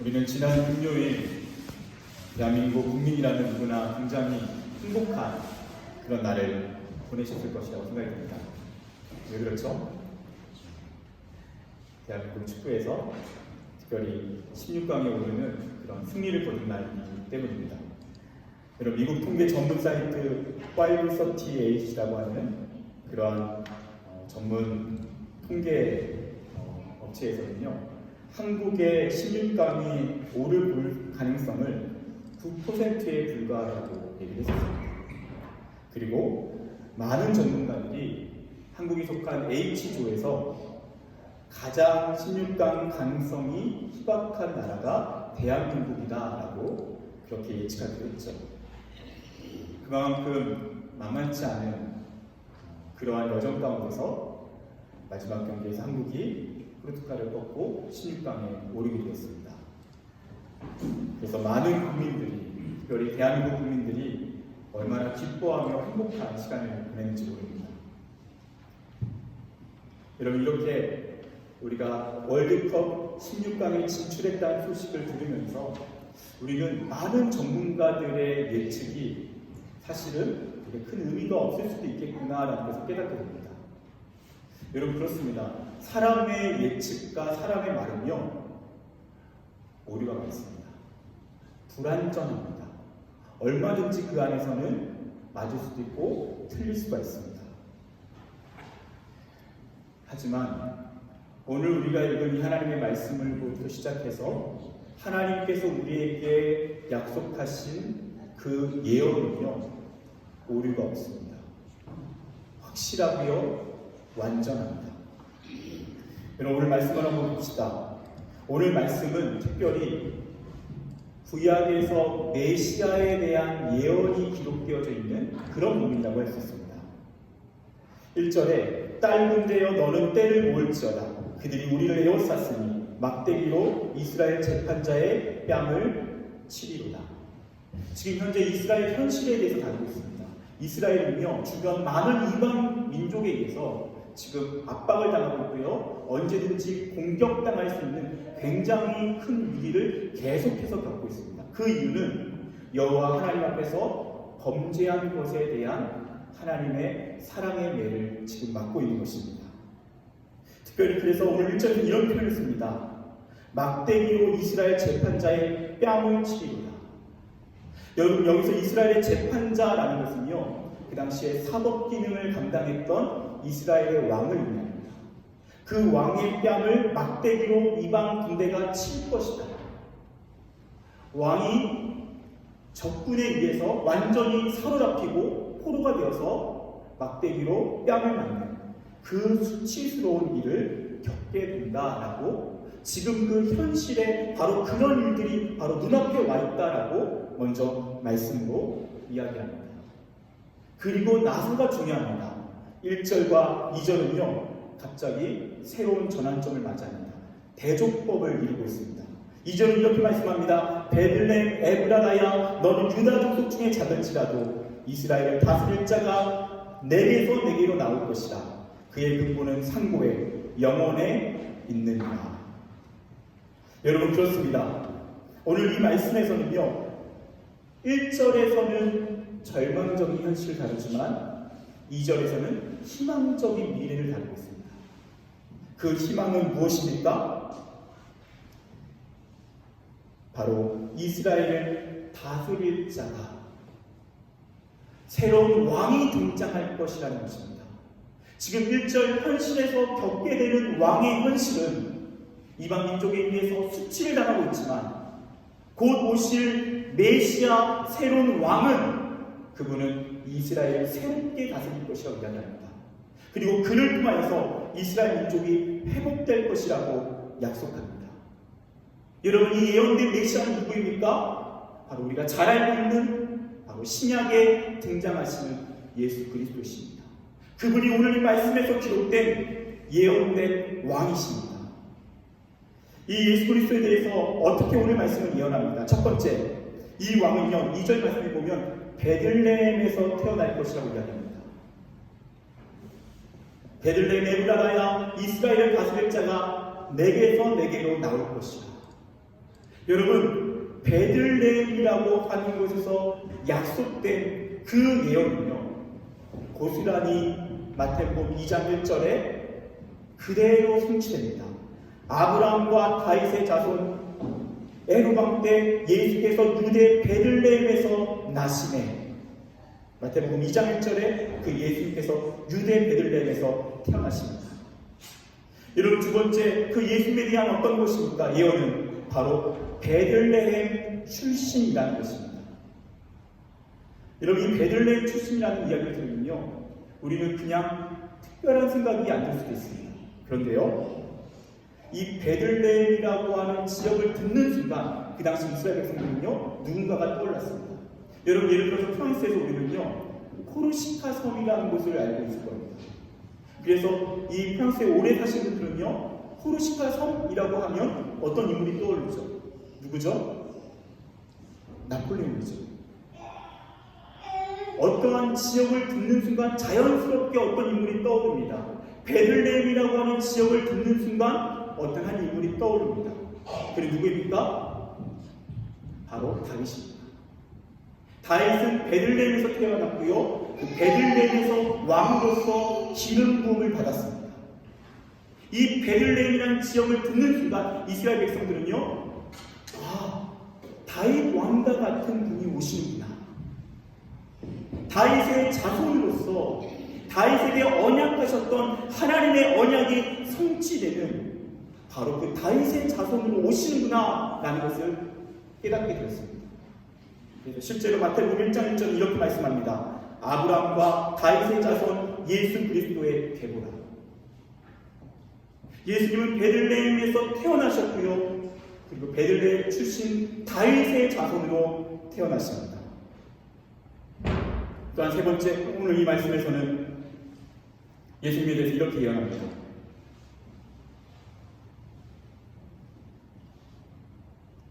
우리는 지난 금요일 대한민국 국민이라는 누구나 굉장히 행복한 그런 날을 보내셨을 것이라고 생각이 듭니다. 왜 그렇죠? 대한민국 축구에서 특별히 16강에 오르는 그런 승리를 거둔 날이기 때문입니다. 여러분, 미국 통계 전문 사이트 538이라고 하는 그러한 전문 통계 업체에서는요, 한국의 16강이 오를 가능성을 9%에 불과하다고 얘기를 했습니다. 그리고 많은 전문가들이 한국이 속한 H조에서 가장 16강 가능성이 희박한 나라가 대한민국이다라고 그렇게 예측하기로 했죠. 그만큼 만만치 않은 그러한 여정 가운데서 마지막 경기에서 한국이 포르투갈을 꺾고 16강에 오르게 되었습니다. 그래서 많은 국민들이, 특별히 대한민국 국민들이 얼마나 기뻐하며 행복한 시간을 보냈는지 모릅니다. 여러분, 이렇게 우리가 월드컵 16강에 진출했다는 소식을 들으면서 우리는 많은 전문가들의 예측이 사실은 되게 큰 의미가 없을 수도 있겠구나라는 것을 깨닫게 됩니다. 여러분, 그렇습니다. 사람의 예측과 사람의 말은요, 오류가 많습니다. 불완전합니다. 얼마든지 그 안에서는 맞을 수도 있고 틀릴 수가 있습니다. 하지만 오늘 우리가 읽은 이 하나님의 말씀을부터 시작해서 하나님께서 우리에게 약속하신 그 예언은요, 오류가 없습니다. 확실하고요, 완전합니다. 여러분, 오늘 말씀을 한번 봅시다. 오늘 말씀은 특별히 구약에서 메시아에 대한 예언이 기록되어져 있는 그런 부분이라고 할 수 있습니다. 1절에 딸군대여 너는 때를 모을지어다. 그들이 우리를 에워쌌으니 막대기로 이스라엘 재판자의 뺨을 치리로다. 지금 현재 이스라엘 현실에 대해서 다루고 있습니다. 이스라엘은요, 주변 많은 이방 민족에 의해서 지금 압박을 당하고 있고요, 언제든지 공격당할 수 있는 굉장히 큰 위기를 계속해서 겪고 있습니다. 그 이유는 여호와 하나님 앞에서 범죄한 것에 대한 하나님의 사랑의 매를 지금 맡고 있는 것입니다. 특별히 그래서 오늘 1절에는 이런 표현을 씁니다. 막대기로 이스라엘 재판자의 뺨을 치리로다. 여러분, 여기서 이스라엘의 재판자라는 것은요, 그 당시에 사법 기능을 감당했던 이스라엘의 왕을 의미합니다. 그 왕의 뺨을 막대기로 이방 군대가 칠 것이다. 왕이 적군에 의해서 완전히 사로잡히고 포로가 되어서 막대기로 뺨을 맞는 그 수치스러운 일을 겪게 된다라고, 지금 그 현실에 바로 그런 일들이 바로 눈앞에 와 있다라고 먼저 말씀으로 이야기합니다. 그리고 나서가 중요합니다. 1절과 2절은요, 갑자기 새로운 전환점을 맞이합니다. 대족법을 이루고 있습니다. 2절은 이렇게 말씀합니다. 베들레헴 에브라다야 너는 유다 족속 중에 작을지라도 이스라엘을 다스릴 자가 내게서 내게로 나올 것이다. 그의 근본은 상고에 영원에 있느니라. 여러분, 그렇습니다. 오늘 이 말씀에서는요, 1절에서는 절망적인 현실을 다루지만 2절에서는 희망적인 미래를 다루고 있습니다. 그 희망은 무엇입니까? 바로 이스라엘을 다스릴 자가, 새로운 왕이 등장할 것이라는 것입니다. 지금 1절 현실에서 겪게 되는 왕의 현실은 이방 민족에 의해서 수치를 당하고 있지만 곧 오실 메시아 새로운 왕은, 그분은 이스라엘을 새롭게 다스릴 것이라고 이야기합니다. 그리고 그를 통하여서 이스라엘 민족이 회복될 것이라고 약속합니다. 여러분, 이 예언된 메시아는 누구입니까? 바로 우리가 잘 알고 있는 바로 신약에 등장하시는 예수 그리스도이십니다. 그분이 오늘 이 말씀에서 기록된 예언된 왕이십니다. 이 예수 그리스도에 대해서 어떻게 오늘 말씀을 예언합니다. 첫 번째, 이 왕은요, 2절 말씀에 보면 베들레헴에서 태어날 것이라고 이야기합니다. 베들레헴 에브라다야 이스라엘을 다스릴 자가 내게서 내게로 나올 것이다. 여러분, 베들레헴이라고 하는 곳에서 약속된 그 예언은요, 고스란히 마태복음 2장 1절에 그대로 성취됩니다. 아브라함과 다윗의 자손 에로방 때 예수께서 유대 베들레헴에서 나시매. 마태복음 2장 1절에 그 예수님께서 유대 베들레헴에서 태어나십니다. 여러분, 두 번째, 그 예수님에 대한 어떤 것입니까? 예언은 바로 베들레헴 출신이라는 것입니다. 여러분, 이 베들레헴 출신이라는 이야기를 들으면요, 우리는 그냥 특별한 생각이 안 들 수도 있습니다. 그런데요, 이 베들레헴이라고 하는 지역을 듣는 순간 그 당시 이스라엘 백성들은요, 누군가가 떠올랐습니다. 여러분, 예를 들어서 프랑스에서 우리는요, 코르시카 섬이라는 곳을 알고 있을 겁니다. 그래서 이 프랑스에 오래 사신 분들은요, 코르시카 섬이라고 하면 어떤 인물이 떠오르죠? 누구죠? 나폴레옹이죠. 어떠한 지역을 듣는 순간 자연스럽게 어떤 인물이 떠오릅니다. 베들레헴이라고 하는 지역을 듣는 순간 어떤 한 인물이 떠오릅니다. 그리고 누구입니까? 바로 다윗입니다. 다윗은 베들레헴에서 태어났고요, 그 베들레헴에서 왕으로서 기름 부음을 받았습니다. 이 베들레헴이라는 지역을 듣는 순간 이스라엘 백성들은요, 다윗 왕과 같은 분이 오시는구나. 다윗의 자손으로서 다윗에게 언약하셨던 하나님의 언약이 성취되는 바로 그 다윗의 자손으로 오시는구나 라는 것을 깨닫게 되었습니다. 그래서 실제로 마태복음 1장 1절은 이렇게 말씀합니다. 아브라함과 다윗의 자손 예수 그리스도의 계보라. 예수님은 베들레헴에서 태어나셨고요, 그리고 베들레헴 출신 다윗의 자손으로 태어나십니다. 또한 세 번째, 오늘 이 말씀에서는 예수님에 대해서 이렇게 예언합니다.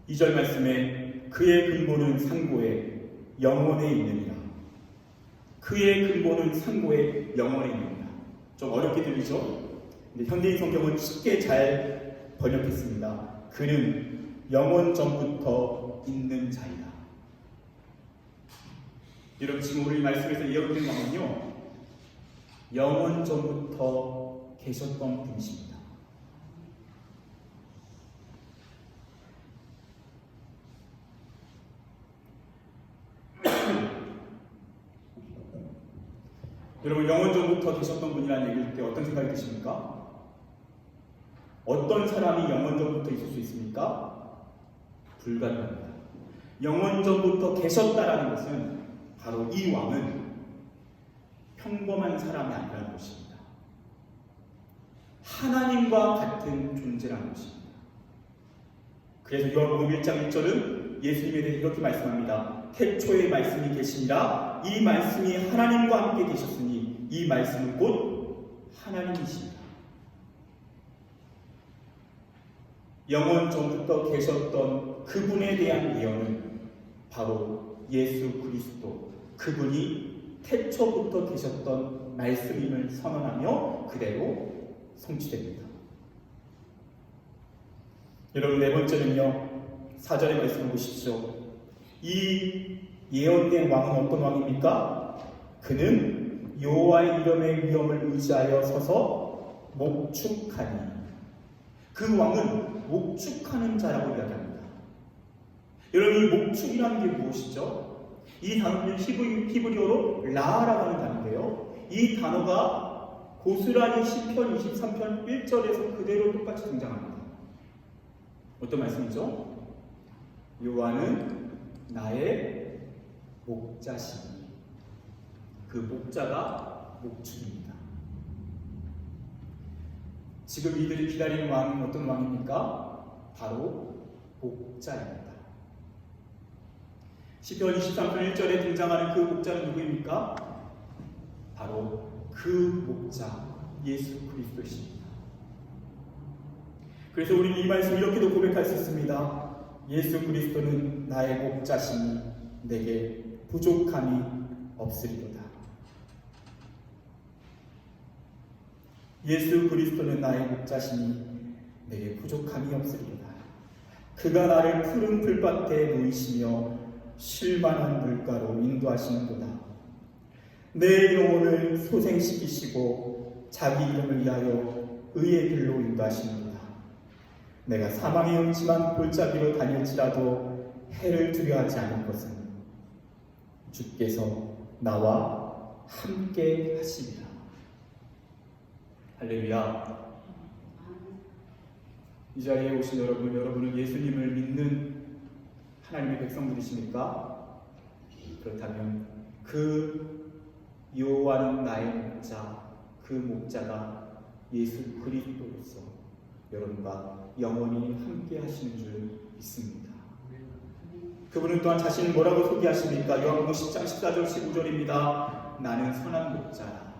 2절 말씀에 그의 근본은 상고에 영원에 있느니라. 그의 근본은 상고에 영원에 있느니라. 좀 어렵게 들리죠? 근데 현대인 성경은 쉽게 잘 번역했습니다. 그는 영원 전부터 있는 자이다. 여러분, 지금 우리 말씀에서 예언된 왕은요, 영원 전부터 계셨던 분이십니다. 여러분, 영원 전부터 계셨던 분이라는 얘기일 때 어떤 생각이 드십니까? 어떤 사람이 영원 전부터 있을 수 있습니까? 불가능합니다. 영원 전부터 계셨다라는 것은 바로 이 왕은 평범한 사람이 아니라는 것입니다. 하나님과 같은 존재라는 것입니다. 그래서 요한복음 1장 1절은 예수님에 대해 이렇게 말씀합니다. 태초에 말씀이 계시니라. 이 말씀이 하나님과 함께 계셨으니 이 말씀은 곧 하나님이십니다. 영원 전부터 계셨던 그분에 대한 예언은 바로 예수 그리스도, 그분이 태초부터 계셨던 말씀임을 선언하며 그대로 성취됩니다. 여러분, 네 번째는요, 4절의 말씀을 보십시오. 이 예언된 왕은 어떤 왕입니까? 그는 여호와의 이름의 위엄을 의지하여 서서 목축하니. 그 왕은 목축하는 자라고 이야기합니다. 여러분, 이 목축이라는 게 무엇이죠? 이 단어는 히브리어로 라라고 하는 단어인데요, 이 단어가 고스란히 시편 23편 1절에서 그대로 똑같이 등장합니다. 어떤 말씀이죠? 여호와는 나의 목자시니. 그 목자가 목축입니다. 지금 이들이 기다리는 왕은 어떤 왕입니까? 바로 목자입니다. 시편 23편 1절에 등장하는 그 목자는 누구입니까? 바로 그 목자 예수 그리스도십니다. 그래서 우리는 이 말씀 이렇게도 고백할 수 있습니다. 예수 그리스도는 나의 목자시니 내게 부족함이 없으리로다. 예수 그리스도는 나의 목자시니 내게 부족함이 없으리로다. 그가 나를 푸른 풀밭에 누이시며 쉴만한 물가로 인도하시는도다. 내 영혼을 소생시키시고 자기 이름을 위하여 의의 길로 인도하시는도다. 내가 사망의 음침한 골짜기로 다닐지라도 해를 두려워하지 않을 것은 주께서 나와 함께 하시리라. 할렐루야. 이 자리에 오신 여러분은 예수님을 믿는 하나님의 백성들이십니까? 그렇다면 그 여호와는 나의 목자, 그 목자가 예수 그리스도로서 여러분과 영원히 함께 하시는 줄 믿습니다. 그분은 또한 자신을 뭐라고 소개하십니까? 요한복음 10장 14절 15절입니다. 나는 선한 목자라.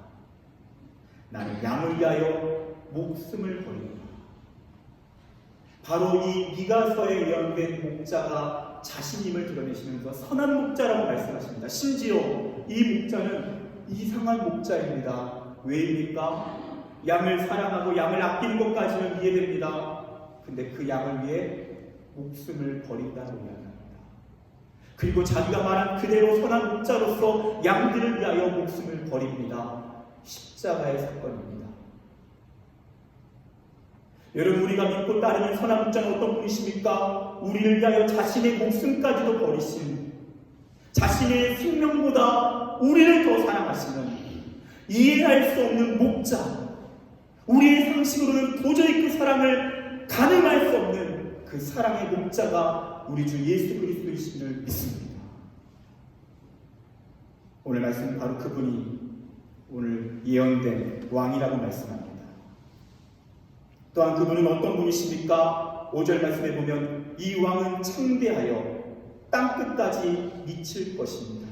나는 양을 위하여 목숨을 버리노라. 바로 이 미가서에 예언된 목자가 자신임을 드러내시면서 선한 목자라고 말씀하십니다. 심지어 이 목자는 이상한 목자입니다. 왜입니까? 양을 사랑하고 양을 아끼는 것까지는 이해됩니다. 근데 그 양을 위해 목숨을 버린다고 이야기합니다. 그리고 자기가 말한 그대로 선한 목자로서 양들을 위하여 목숨을 버립니다. 십자가의 사건입니다. 여러분, 우리가 믿고 따르는 선한 목자는 어떤 분이십니까? 우리를 위하여 자신의 목숨까지도 버리신, 자신의 생명보다 우리를 더 사랑하시는, 이해할 수 없는 목자, 우리의 상식으로는 도저히 그 사랑을 가늠할 수 없는 그 사랑의 목자가 우리 주 예수 그리스도이신 줄 믿습니다. 오늘 말씀은 바로 그분이 오늘 예언된 왕이라고 말씀합니다. 또한 그분은 어떤 분이십니까? 5절 말씀에 보면 이 왕은 창대하여 땅끝까지 미칠 것입니다.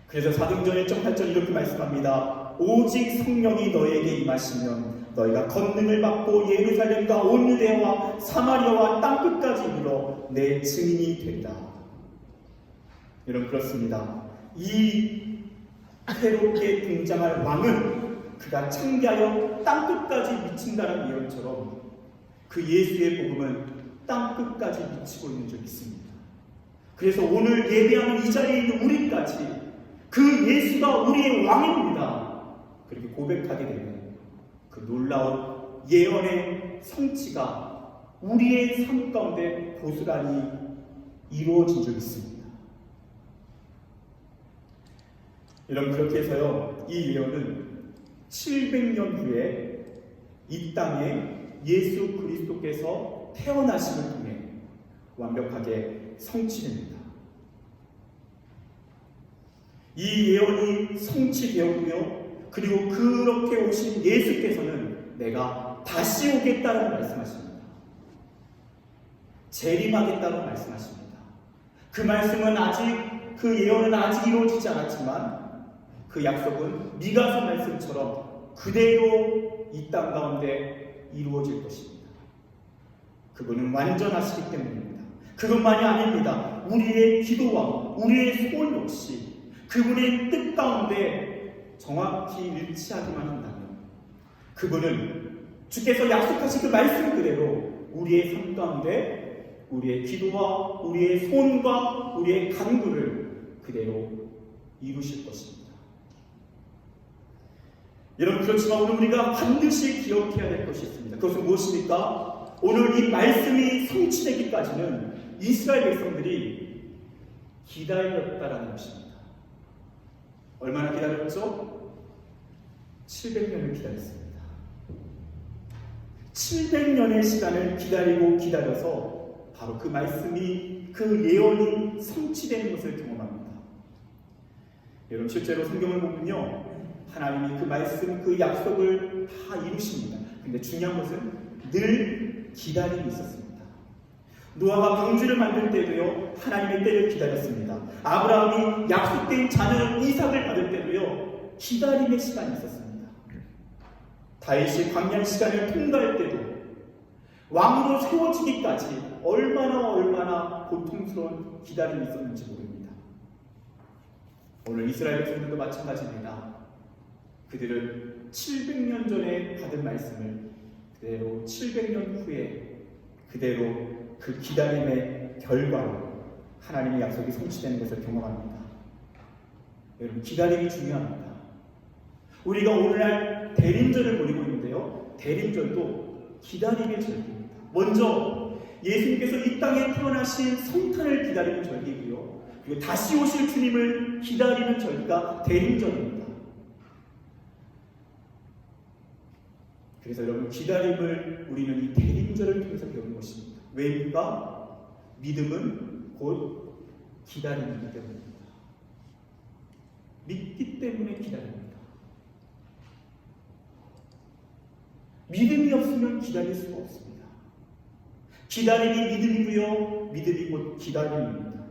그래서 사도행전 1.8절 이렇게 말씀합니다. 오직 성령이 너에게 임하시면 너희가 권능을 받고 예루살렘과 온 유대와 사마리아와 땅끝까지 이르러 내 증인이 된다. 여러분, 그렇습니다. 이 새롭게 등장할 왕은 그가 창대하여 땅끝까지 미친다는 예언처럼 그 예수의 복음은 땅끝까지 미치고 있는 줄 믿습니다. 그래서 오늘 예배하는 이 자리에 있는 우리까지 그 예수가 우리의 왕입니다. 그렇게 고백하게 되면 그 놀라운 예언의 성취가 우리의 삶 가운데 고스란히 이루어진 줄 믿습니다. 여러분, 그렇게 해서요, 이 예언은 700년 후에 이 땅에 예수 그리스도께서 태어나심을 통해 완벽하게 성취됩니다. 이 예언이 성취되었고요, 그리고 그렇게 오신 예수께서는 내가 다시 오겠다라고 말씀하십니다. 재림하겠다고 말씀하십니다. 그 말씀은 아직, 그 예언은 아직 이루어지지 않았지만 그 약속은 미가서 말씀처럼 그대로 이 땅 가운데 이루어질 것입니다. 그분은 완전하시기 때문입니다. 그것만이 아닙니다. 우리의 기도와 우리의 소원 역시 그분의 뜻 가운데 정확히 일치하기만 한다면 그분은 주께서 약속하신 그 말씀 그대로 우리의 삶 가운데 우리의 기도와 우리의 소원과 우리의 간구를 그대로 이루실 것입니다. 여러분, 그렇지만 오늘 우리가 반드시 기억해야 될 것이 있습니다. 그것은 무엇입니까? 오늘 이 말씀이 성취되기까지는 이스라엘 백성들이 기다렸다라는 것입니다. 얼마나 기다렸죠? 700년을 기다렸습니다. 700년의 시간을 기다려서 바로 그 말씀이, 그 예언이 성취되는 것을 경험합니다. 여러분, 실제로 성경을 보면요, 하나님이 그 말씀, 그 약속을 다 이루십니다. 근데 중요한 것은 늘 기다림이 있었습니다. 노아가 방주를 만들 때도요, 하나님의 때를 기다렸습니다. 아브라함이 약속된 자녀 이삭을 받을 때도요, 기다림의 시간이 있었습니다. 다윗이 광야 시간을 통과할 때도 왕으로 세워지기까지 얼마나 고통스러운 기다림이 있었는지 모릅니다. 오늘 이스라엘 백성들도 마찬가지입니다. 그들은 700년 전에 받은 말씀을 그대로 700년 후에 그대로 그 기다림의 결과로 하나님의 약속이 성취되는 것을 경험합니다. 여러분, 기다림이 중요합니다. 우리가 오늘날 대림절을 보내고 있는데요, 대림절도 기다림의 절기입니다. 먼저 예수님께서 이 땅에 태어나신 성탄을 기다리는 절기이고요, 그리고 다시 오실 주님을 기다리는 절기가 대림절입니다. 그래서 여러분, 기다림을 우리는 이 대림절을 통해서 배우는 것입니다. 왜입니까? 믿음은 곧 기다림이기 때문입니다. 믿기 때문에 기다립니다. 믿음이 없으면 기다릴 수가 없습니다. 기다림이 믿음이고요, 믿음이 곧 기다림입니다.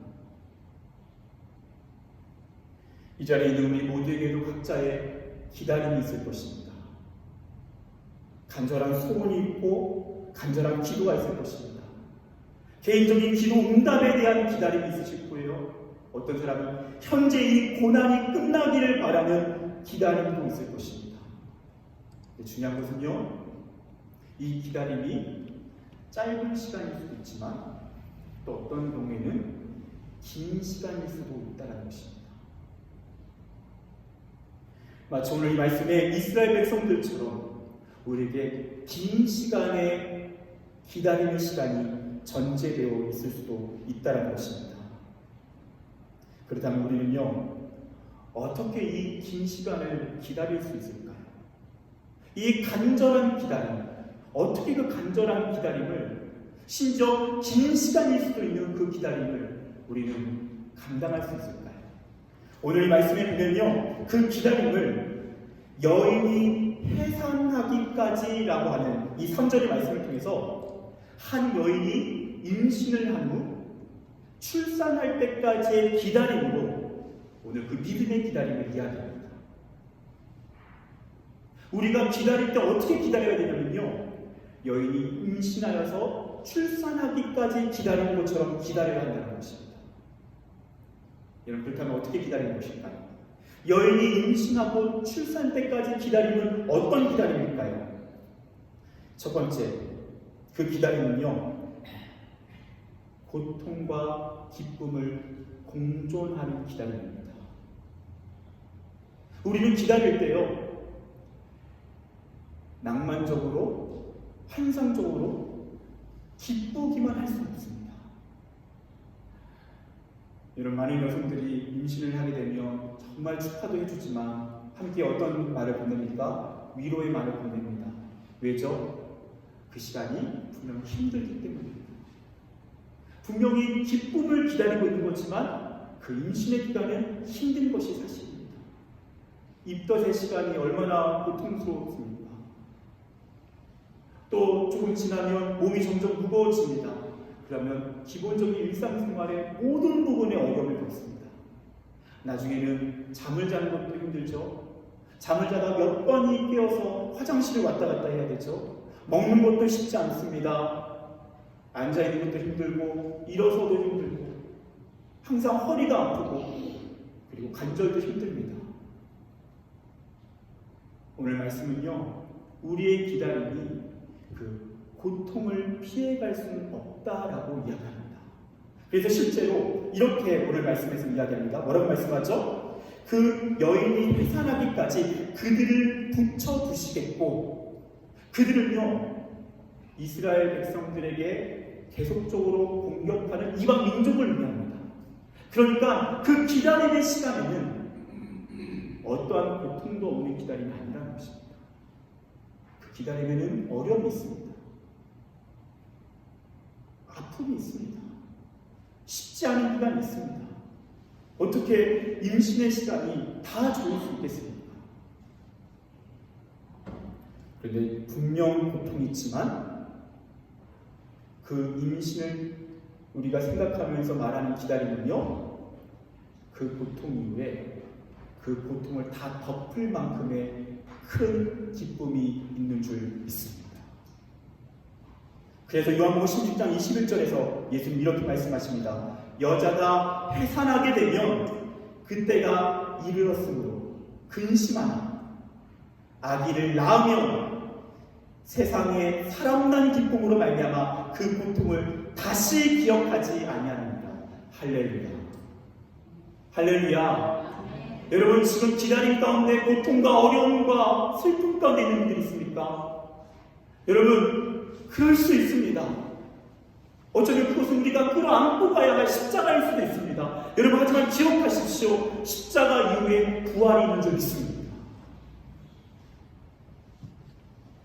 이 자리에 있는 우리 모두에게도 각자의 기다림이 있을 것입니다. 간절한 소원이 있고 간절한 기도가 있을 것입니다. 개인적인 기도 응답에 대한 기다림이 있으실 거예요. 어떤 사람은 현재 이 고난이 끝나기를 바라는 기다림도 있을 것입니다. 중요한 것은요, 이 기다림이 짧은 시간일 수도 있지만 또 어떤 경우에는 긴 시간일 수도 있다는 것입니다. 마치 오늘 이 말씀에 이스라엘 백성들처럼 우리에게 긴 시간의 기다림의 시간이 전제되어 있을 수도 있다는 것입니다. 그렇다면 우리는요, 어떻게 이 긴 시간을 기다릴 수 있을까요? 이 간절한 기다림, 어떻게 그 간절한 기다림을, 심지어 긴 시간일 수도 있는 그 기다림을 우리는 감당할 수 있을까요? 오늘 이 말씀에 보면요, 그 기다림을 여인이 해산하기까지라고 하는 이 3절의 말씀을 통해서 한 여인이 임신을 한 후 출산할 때까지의 기다림으로 오늘 그 믿음의 기다림을 이야기합니다. 우리가 기다릴 때 어떻게 기다려야 되냐면요, 여인이 임신하여서 출산하기까지 기다리는 것처럼 기다려야 한다는 것입니다. 여러분, 그렇다면 어떻게 기다리는 것일까요? 여인이 임신하고 출산 때까지 기다림은 어떤 기다림일까요? 첫 번째, 그 기다림은요, 고통과 기쁨을 공존하는 기다림입니다. 우리는 기다릴 때요, 낭만적으로, 환상적으로 기쁘기만 할 수는 없습니다. 이런 많은 여성들이 임신을 하게 되면 정말 축하도 해주지만 함께 어떤 말을 보냅니까? 위로의 말을 보냅니다. 왜죠? 그 시간이 분명 힘들기 때문입니다. 분명히 기쁨을 기다리고 있는 거지만 그 임신의 기간은 힘든 것이 사실입니다. 입덧의 시간이 얼마나 고통스러웠습니까? 또 조금 지나면 몸이 점점 무거워집니다. 그러면 기본적인 일상생활의 모든 부분에 어려움을 겪습니다. 나중에는 잠을 자는 것도 힘들죠. 잠을 자다 몇 번이 깨어서 화장실을 왔다 갔다 해야 되죠. 먹는 것도 쉽지 않습니다. 앉아있는 것도 힘들고 일어서도 힘들고 항상 허리가 아프고 그리고 관절도 힘듭니다. 오늘 말씀은요, 우리의 기다림이 그 고통을 피해갈 수는 없다라고 이야기합니다. 그래서 실제로 이렇게 오늘 말씀에서 이야기합니다. 뭐라고 말씀하죠? 그 여인이 해산하기까지 그들을 붙여두시겠고, 그들은요, 이스라엘 백성들에게 계속적으로 공격하는 이방 민족을 의미합니다. 그러니까 그 기다림의 시간에는 어떠한 고통도 없는 기다림이 아니라는 것입니다. 그 기다림에는 어려움이 있습니다. 아픔이 있습니다. 쉽지 않은 기간이 있습니다. 어떻게 임신의 시간이 다 좋을 수 있겠습니까? 그런데 분명 고통이 있지만 그 임신을 우리가 생각하면서 말하는 기다림은요, 그 고통 이후에 그 고통을 다 덮을 만큼의 큰 기쁨이 있는 줄 믿습니다. 그래서 요한복음 16장 21절에서 예수님 이렇게 말씀하십니다. 여자가 해산하게 되면 그때가 이르렀으므로 근심하나 아기를 낳으면 세상에 사람난 기쁨으로 말미암아 그 고통을 다시 기억하지 아니하느니라. 할렐루야. 할렐루야. 여러분 지금 기다림 가운데 고통과 어려움과 슬픔 가운데 있는 분들이 있습니까? 여러분 그럴 수 있습니다. 어쩌면 그것은 우리가 끌어안고 가야 할 십자가일 수도 있습니다. 여러분 하지만 기억하십시오. 십자가 이후에 부활이 있는 줄 믿습니다.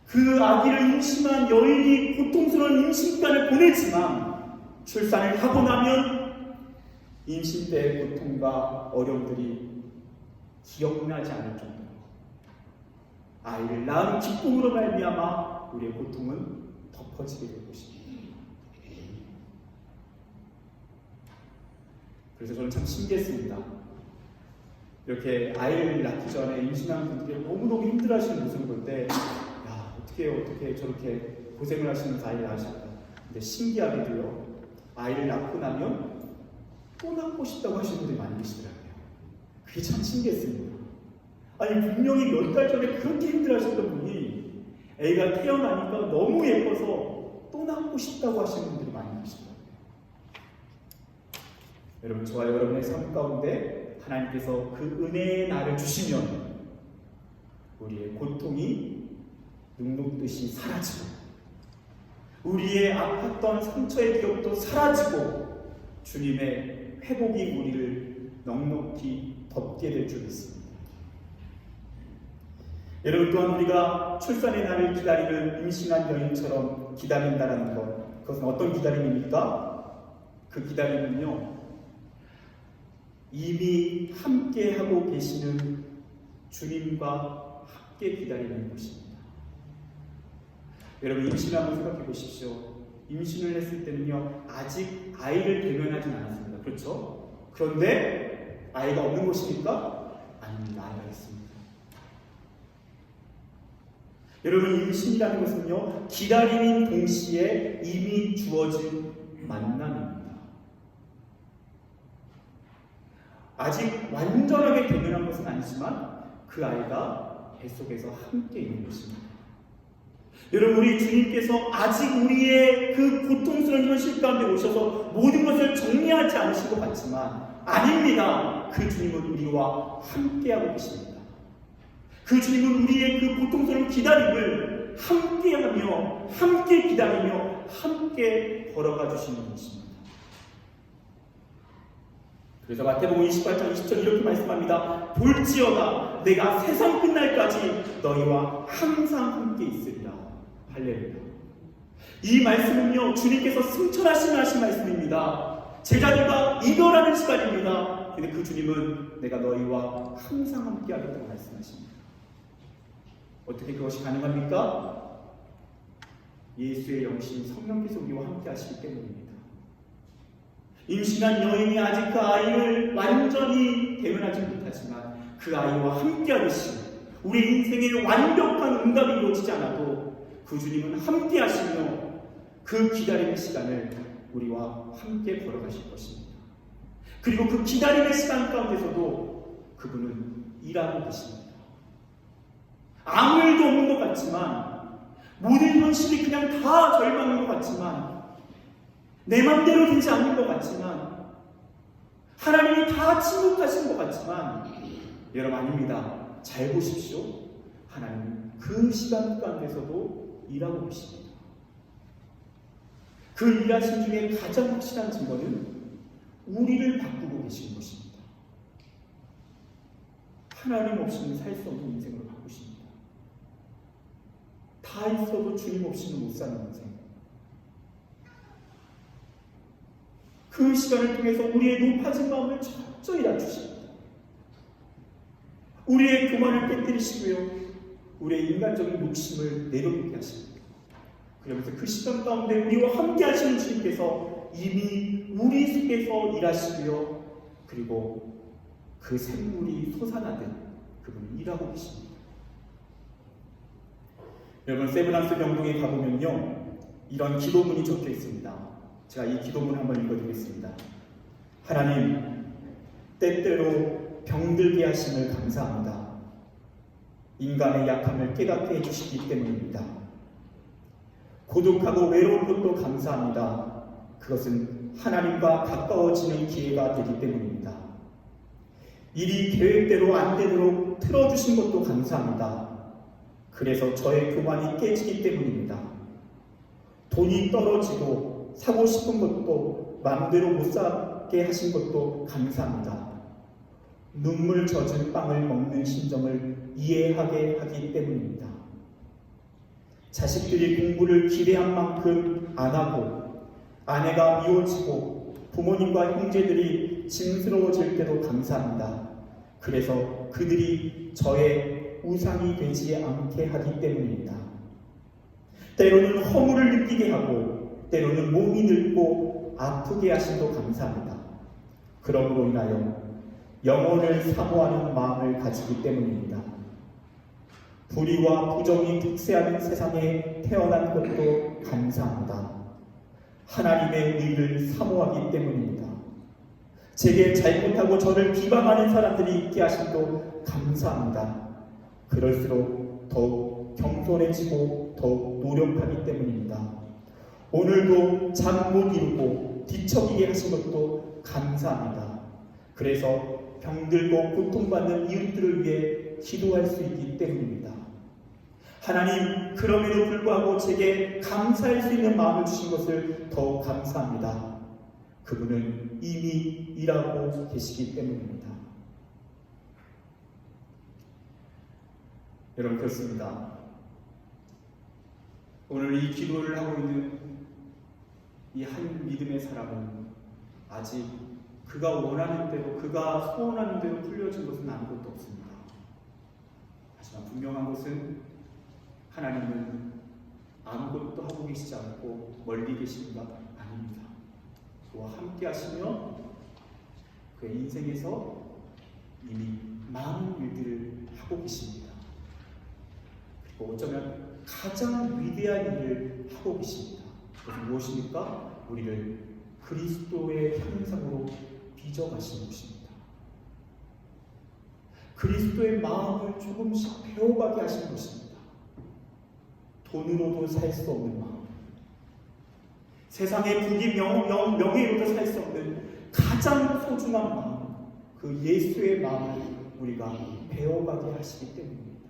그 아기를 임신한 여인이 고통스러운 임신기간을 보내지만 출산을 하고 나면 임신 때의 고통과 어려움들이 기억나지 않을 정도로 아이를 낳은 기쁨으로 말미암아 우리의 고통은 덮어지게 될 것입니다. 그래서 저는 참 신기했습니다. 이렇게 아이를 낳기 전에 임신한 분들이 너무너무 힘들어하시는 모습을 볼 때 어떻게 저렇게 고생을 하시면서 아이를 낳으실까. 근데 신기하게도요, 아이를 낳고 나면 또 낳고 싶다고 하시는 분들이 많이 계시더라고요. 그게 참 신기했습니다. 아니 분명히 몇 달 전에 그렇게 힘들어하셨던 분이 애가 태어나니까 너무 예뻐서 또 낳고 싶다고 하시는 분들이 많이 계시더라고요. 여러분 저와 여러분의 삶 가운데 하나님께서 그 은혜의 날을 주시면 우리의 고통이 눈 녹듯이 사라지고 우리의 아팠던 상처의 기억도 사라지고 주님의 회복이 우리를 넉넉히 덮게 될 줄 믿습니다. 여러분 또한 우리가 출산의 날을 기다리는 임신한 여인처럼 기다린다는 것, 그것은 어떤 기다림입니까? 그 기다림은요, 이미 함께 하고 계시는 주님과 함께 기다리는 것입니다. 여러분 임신을 한번 생각해 보십시오. 임신을 했을 때는요, 아직 아이를 대면하진 않았습니다. 그렇죠? 그런데 아이가 없는 것입니까? 아닙니다. 아이가 있습니다. 여러분 임신이라는 것은요, 기다림인 동시에 이미 주어진 만남입니다. 아직 완전하게 대면한 것은 아니지만 그 아이가 뱃속에서 함께 있는 것입니다. 여러분 우리 주님께서 아직 우리의 그 고통스러운 현실 가운데 오셔서 모든 것을 정리하지 않으신 것 같지만 아닙니다. 그 주님은 우리와 함께하고 계십니다. 그 주님은 우리의 그 고통스러운 기다림을 함께하며 함께 기다리며 함께 걸어가 주시는 것입니다. 그래서 마태복음 28장 20절 이렇게 말씀합니다. 볼지어다 내가 세상 끝날까지 너희와 항상 함께 있으리라. 할렐루야. 이 말씀은요, 주님께서 승천하신 말씀입니다. 제자들과 이별하는 시간입니다. 근데 그 주님은 내가 너희와 항상 함께 하겠다고 말씀하십니다. 어떻게 그것이 가능합니까? 예수의 영신 성령께서 우리와 함께 하시기 때문입니다. 임신한 여인이 아직 그 아이를 완전히 대면하지 못하지만 그 아이와 함께 하듯이 우리 인생의 완벽한 응답이 이루어지지 않아도 그 주님은 함께 하시며 그 기다림의 시간을 우리와 함께 걸어가실 것입니다. 그리고 그 기다림의 시간 가운데서도 그분은 일하고 계십니다. 아무 일도 없는 것 같지만 모든 현실이 그냥 다 절망인 것 같지만 내 맘대로 되지 않는 것 같지만 하나님이 다 침묵하신 것 같지만 여러분 아닙니다. 잘 보십시오. 하나님은 그 시간 가운데서도 일하고 계십니다. 그 일하신 중에 가장 확실한 증거는 우리를 바꾸고 계시는 것입니다. 하나님 없이는 살 수 없는 인생으로 바꾸십니다. 다 있어도 주님 없이는 못 사는 인생. 그 시간을 통해서 우리의 높아진 마음을 철저히 낮추십니다. 우리의 교만을 깨뜨리시고요. 우리의 인간적인 욕심을 내려놓게 하십니다. 그러면서 그 시간 가운데 우리와 함께 하시는 주님께서 이미 우리 속에서 일하시고요. 그리고 그 샘물이 솟아나듯 그분은 일하고 계십니다. 여러분 세브란스 병동에 가보면요. 이런 기도문이 적혀 있습니다. 제가 이 기도문을 한번 읽어드리겠습니다. 하나님, 때때로 병들게 하심을 감사합니다. 인간의 약함을 깨닫게 해주시기 때문입니다. 고독하고 외로운 것도 감사합니다. 그것은 하나님과 가까워지는 기회가 되기 때문입니다. 일이 계획대로 안 되도록 틀어주신 것도 감사합니다. 그래서 저의 교만이 깨지기 때문입니다. 돈이 떨어지고 사고 싶은 것도 마음대로 못 사게 하신 것도 감사합니다. 눈물 젖은 빵을 먹는 심정을 이해하게 하기 때문입니다. 자식들이 공부를 기대한 만큼 안 하고 아내가 미워지고 부모님과 형제들이 짐스러워질 때도 감사합니다. 그래서 그들이 저의 우상이 되지 않게 하기 때문입니다. 때로는 허물을 느끼게 하고 때로는 몸이 늙고 아프게 하심도 감사합니다. 그러므로 인하여 영혼을 사모하는 마음을 가지기 때문입니다. 불의와 부정이 득세하는 세상에 태어난 것도 감사합니다. 하나님의 의를 사모하기 때문입니다. 제게 잘못하고 저를 비방하는 사람들이 있게 하심도 감사합니다. 그럴수록 더욱 겸손해지고 더욱 노력하기 때문입니다. 오늘도 잠 못 이루고 뒤척이게 하신 것도 감사합니다. 그래서 병들고 고통받는 이웃들을 위해 기도할 수 있기 때문입니다. 하나님, 그럼에도 불구하고 제게 감사할 수 있는 마음을 주신 것을 더 감사합니다. 그분은 이미 일하고 계시기 때문입니다. 여러분, 그렇습니다. 오늘 이 기도를 하고 있는 이 한 믿음의 사람은 아직 그가 원하는 대로, 그가 소원하는 대로 풀려진 것은 아무것도 없습니다. 하지만 분명한 것은 하나님은 아무것도 하고 계시지 않고 멀리 계신 것 아닙니다. 그와 함께 하시며 그의 인생에서 이미 많은 일들을 하고 계십니다. 그리고 어쩌면 가장 위대한 일을 하고 계십니다. 그것은 무엇입니까? 우리를 그리스도의 형상으로 빚어가시는 것입니다. 그리스도의 마음을 조금씩 배워가게 하시는 것입니다. 돈으로도 살 수 없는 마음, 세상의 부귀 명예로도 살 수 없는 가장 소중한 마음, 그 예수의 마음을 우리가 배워가게 하시기 때문입니다.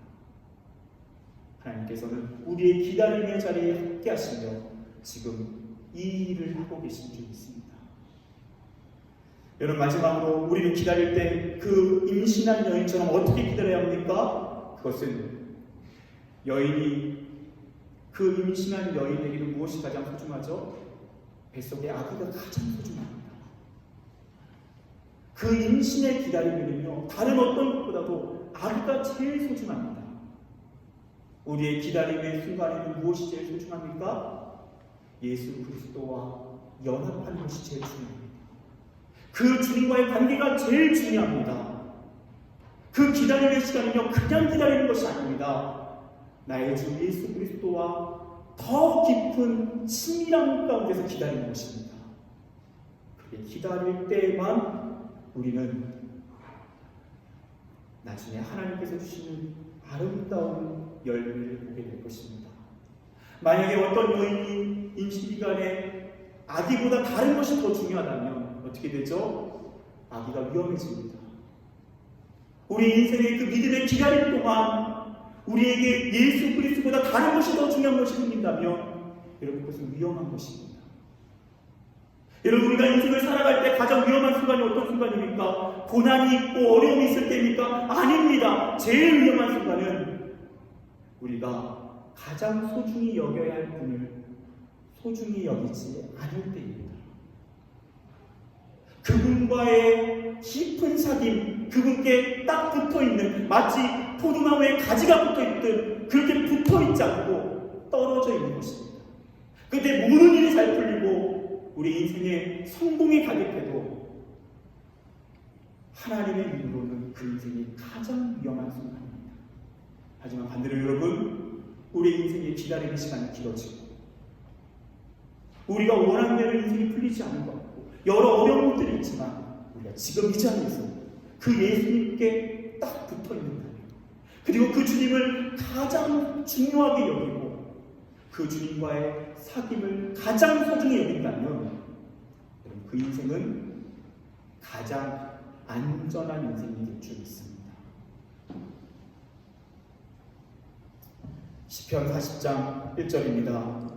하나님께서는 우리의 기다림의 자리에 함께 하시며 지금 이 일을 하고 계신 줄 믿습니다. 여러분, 마지막으로 우리는 기다릴 때 그 임신한 여인처럼 어떻게 기다려야 합니까? 그것은 여인이, 그 임신한 여인에게는 무엇이 가장 소중하죠? 뱃속의 아기가 가장 소중합니다. 그 임신의 기다림에는요, 다른 어떤 것보다도 아기가 제일 소중합니다. 우리의 기다림의 순간에는 무엇이 제일 소중합니까? 예수 그리스도와 연합하는 것이 제일 중요합니다. 그 주님과의 관계가 제일 중요합니다. 그 기다림의 시간은요, 그냥 기다리는 것이 아닙니다. 나의 주 예수 그리스도와 더 깊은 친밀함 가운데서 기다리는 것입니다. 그렇게 기다릴 때만 우리는 나중에 하나님께서 주시는 아름다운 열매를 보게 될 것입니다. 만약에 어떤 여인이 임신기간에 아기보다 다른 것이 더 중요하다면 어떻게 되죠? 아기가 위험해집니다. 우리 인생의 그 믿음의 기다림 동안 우리에게 예수 그리스도보다 다른 것이 더 중요한 것이 생긴다면 여러분, 그것은 위험한 것입니다. 여러분, 우리가 인생을 살아갈 때 가장 위험한 순간이 어떤 순간입니까? 고난이 있고 어려움이 있을 때입니까? 아닙니다. 제일 위험한 순간은 우리가 가장 소중히 여겨야 할 분을 소중히 여기지 않을 때입니다. 그분과의 깊은 사귐, 그분께 딱 붙어있는, 마치 포도나무에 가지가 붙어있듯 그렇게 붙어있지 않고 떨어져 있는 것입니다. 그때 모든 일이 잘 풀리고 우리 인생에 성공이 가득해도 하나님의 눈으로는 그 인생이 가장 위험한 순간입니다. 하지만 반대로 여러분, 우리 인생의 기다리는 시간이 길어지고 우리가 원하는 대로 인생이 풀리지 않은 것 같고 여러 어려운 것들이 있지만 우리가 지금 이 자리에서 그 예수님께 딱 붙어있는 거예요. 그리고 그 주님을 가장 중요하게 여기고 그 주님과의 사귐을 가장 소중히 여긴다면 그 인생은 가장 안전한 인생이 될 줄 믿습니다. 시편 40장 1절입니다.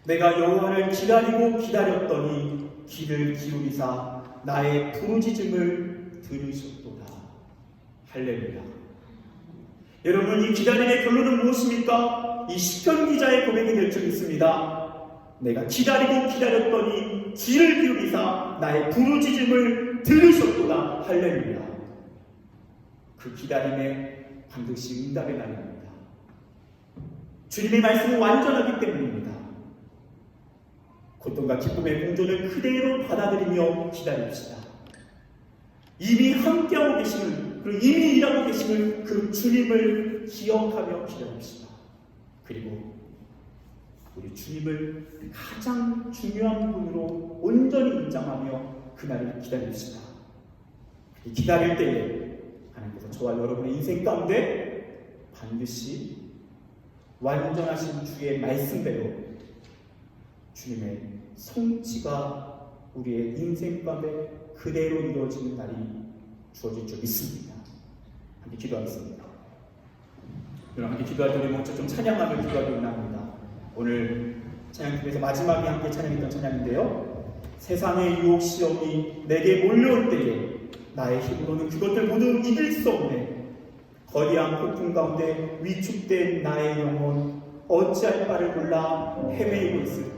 내가 여호와를 기다리고 기다렸더니 귀를 기울이사 나의 부르짖음을 들으셨도다. 할렐루야. 여러분, 이 기다림의 결론은 무엇입니까? 이 시편 기자의 고백이 될 줄 믿습니다. 내가 기다리고 기다렸더니 귀를 기울이사 나의 부르짖음을 들으셨도다. 할렐루야. 그 기다림에 반드시 응답의 날입니다. 주님의 말씀은 완전하기 때문입니다. 고통과 기쁨의 공존을 그대로 받아들이며 기다립시다. 이미 함께하고 계심을, 그리고 이미 일하고 계심을 그 주님을 기억하며 기다립시다. 그리고 우리 주님을 가장 중요한 분으로 온전히 인정하며 그날을 기다립시다. 기다릴 때에 하나님께서 저와 여러분의 인생 가운데 반드시 완전하신 주의 말씀대로 주님의 성취가 우리의 인생 가운데 그대로 이루어지는 날이 주어질 줄 믿습니다. 함께 기도하겠습니다. 여러분, 함께 기도할 때 우리 먼저 좀 찬양하며 기도하기 원합니다. 오늘 찬양팀에서 마지막에 함께 찬양했던 찬양인데요. 세상의 유혹 시험이 내게 몰려올 때에 나의 힘으로는 그것들 모두 이길 수 없네. 거대한 폭풍 가운데 위축된 나의 영혼 어찌할 바를 몰라 헤매이고 있을 때,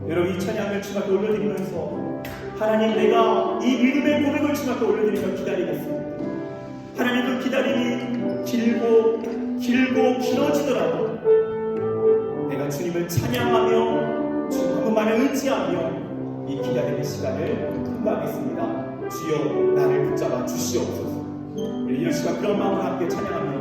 여러분 이 찬양을 주님 앞에 올려드리면서 하나님, 내가 이 믿음의 고백을 주님 앞에 올려드리며 기다리겠습니다. 하나님, 그 기다림이 길고 길어지더라도 내가 주님을 찬양하며 주님만을 의지하며 이 기다림의 시간을 통과하겠습니다. 주여 나를 붙잡아 주시옵소서. 우리 이런 시간 그런 마음으로 함께 찬양합니다.